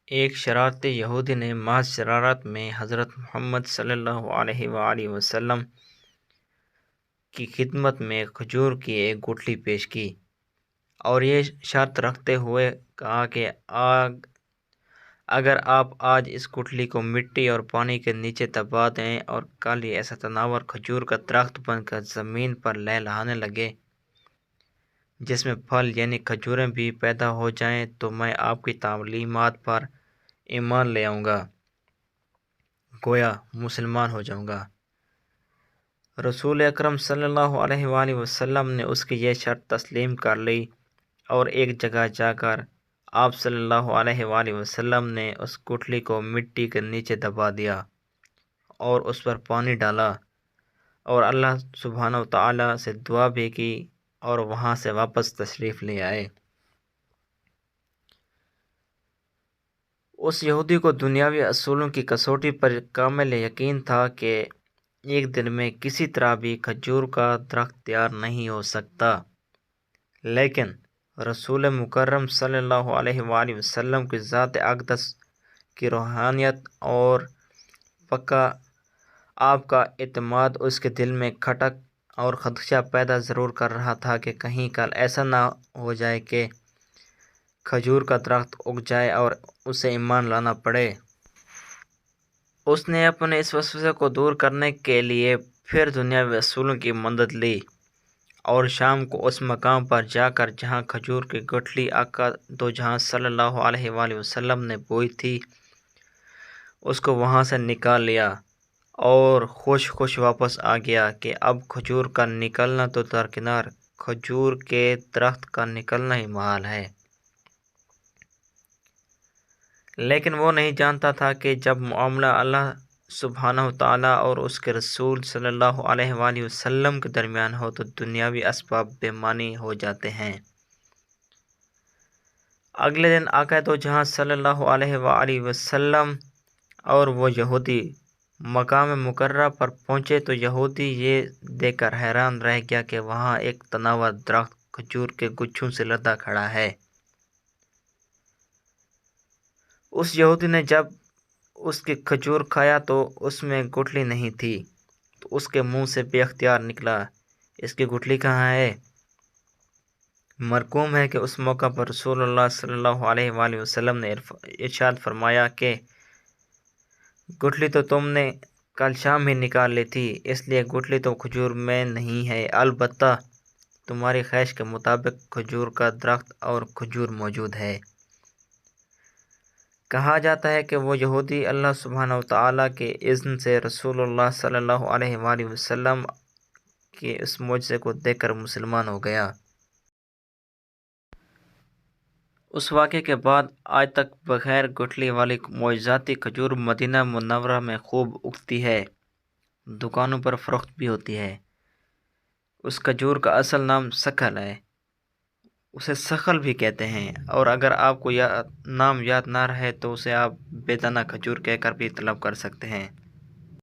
ایک شرارتی یہودی نے محض شرارت میں حضرت محمد صلی اللہ علیہ وآلہ وسلم کی خدمت میں کھجور کی ایک گٹھلی پیش کی اور یہ شرط رکھتے ہوئے کہا کہ اگر آپ آج اس گٹھلی کو مٹی اور پانی کے نیچے دبا دیں اور کل یہ ایسا تناور کھجور کا درخت بن کر زمین پر لہلہانے لگے جس میں پھل یعنی کھجوریں بھی پیدا ہو جائیں تو میں آپ کی تعلیمات پر ایمان لے آؤں گا، گویا مسلمان ہو جاؤں گا۔ رسول اکرم صلی اللہ علیہ وآلہ وسلم نے اس کی یہ شرط تسلیم کر لی اور ایک جگہ جا کر آپ صلی اللہ علیہ وآلہ وسلم نے اس گٹھلی کو مٹی کے نیچے دبا دیا اور اس پر پانی ڈالا اور اللہ سبحانہ و تعالیٰ سے دعا بھی کی اور وہاں سے واپس تشریف لے آئے۔ اس یہودی کو دنیاوی اصولوں کی کسوٹی پر کامل یقین تھا کہ ایک دن میں کسی طرح بھی کھجور کا درخت تیار نہیں ہو سکتا، لیکن رسول مکرم صلی اللہ علیہ وآلہ وسلم کی ذات اقدس کی روحانیت اور پکا آپ کا اعتماد اس کے دل میں کھٹک اور خدشہ پیدا ضرور کر رہا تھا کہ کہیں کل ایسا نہ ہو جائے کہ کھجور کا درخت اگ جائے اور اسے ایمان لانا پڑے۔ اس نے اپنے اس وسوسے کو دور کرنے کے لیے پھر دنیاوی اصولوں کی مدد لی اور شام کو اس مقام پر جا کر جہاں کھجور کی گٹھلی آقا دو جہاں صلی اللہ علیہ وآلہ وسلم نے بوئی تھی اس کو وہاں سے نکال لیا اور خوش واپس آ گیا کہ اب کھجور کا نکلنا تو درکنار، کھجور کے درخت کا نکلنا ہی محال ہے۔ لیکن وہ نہیں جانتا تھا کہ جب معاملہ اللہ سبحانہ و تعالیٰ اور اس کے رسول صلی اللہ علیہ وآلہ وسلم کے درمیان ہو تو دنیاوی اسباب بے معنی ہو جاتے ہیں۔ اگلے دن آقا دو جہاں صلی اللہ علیہ وآلہ وسلم اور وہ یہودی مقام مقررہ پر پہنچے تو یہودی یہ دیکھ کر حیران رہ گیا کہ وہاں ایک تناور درخت کھجور کے گچھوں سے لدا کھڑا ہے۔ اس یہودی نے جب اس کی کھجور کھایا تو اس میں گٹھلی نہیں تھی تو اس کے منہ سے بے اختیار نکلا، اس کی گٹھلی کہاں ہے؟ مرقوم ہے کہ اس موقع پر رسول اللہ صلی اللہ علیہ وآلہ وسلم نے ارشاد فرمایا کہ گٹھلی تو تم نے کل شام ہی نکال لی تھی، اس لیے گٹھلی تو کھجور میں نہیں ہے، البتہ تمہاری خواہش کے مطابق کھجور کا درخت اور کھجور موجود ہے۔ کہا جاتا ہے کہ وہ یہودی اللہ سبحانہ و تعالیٰ کے اذن سے رسول اللہ صلی اللہ علیہ وآلہ وسلم کے اس معجزے کو دیکھ کر مسلمان ہو گیا۔ اس واقعے کے بعد آج تک بغیر گٹھلی والی معجزاتی کھجور مدینہ منورہ میں خوب اگتی ہے، دکانوں پر فروخت بھی ہوتی ہے۔ اس کھجور کا اصل نام سکھل ہے، اسے سخل بھی کہتے ہیں، اور اگر آپ کو نام یاد نہ رہے تو اسے آپ بے دانہ کھجور کہہ کر بھی طلب کر سکتے ہیں۔